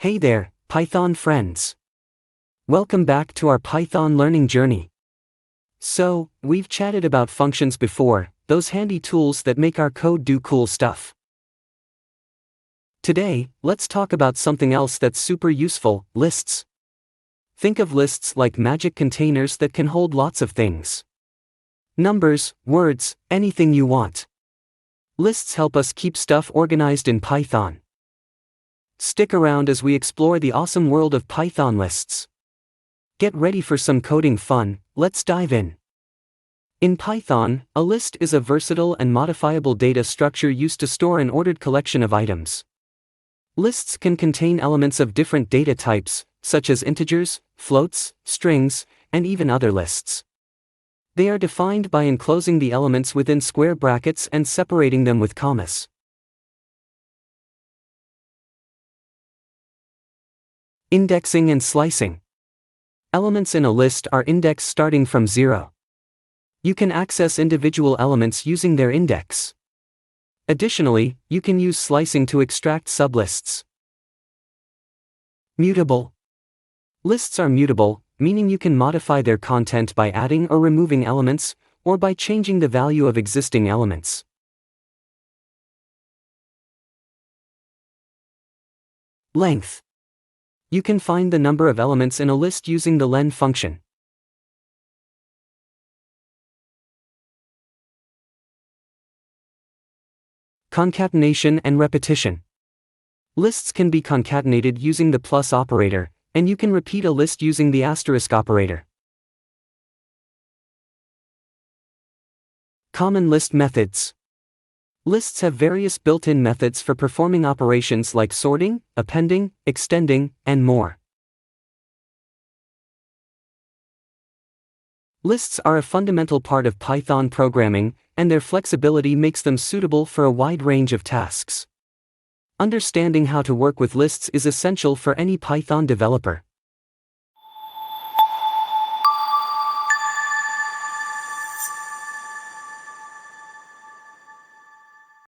Hey there, Python friends. Welcome back to our Python learning journey. So, we've chatted about functions before, those handy tools that make our code do cool stuff. Today, let's talk about something else that's super useful, lists. Think of lists like magic containers that can hold lots of things. Numbers, words, anything you want. Lists help us keep stuff organized in Python. Stick around as we explore the awesome world of Python lists. Get ready for some coding fun, let's dive in. In Python, a list is a versatile and modifiable data structure used to store an ordered collection of items. Lists can contain elements of different data types, such as integers, floats, strings, and even other lists. They are defined by enclosing the elements within square brackets and separating them with commas. Indexing and slicing. Elements in a list are indexed starting from 0. You can access individual elements using their index. Additionally, you can use slicing to extract sublists. Mutable. Lists are mutable, meaning you can modify their content by adding or removing elements, or by changing the value of existing elements. Length. You can find the number of elements in a list using the len function. Concatenation and repetition. Lists can be concatenated using the plus operator, and you can repeat a list using the asterisk operator. Common list methods. Lists have various built-in methods for performing operations like sorting, appending, extending, and more. Lists are a fundamental part of Python programming, and their flexibility makes them suitable for a wide range of tasks. Understanding how to work with lists is essential for any Python developer.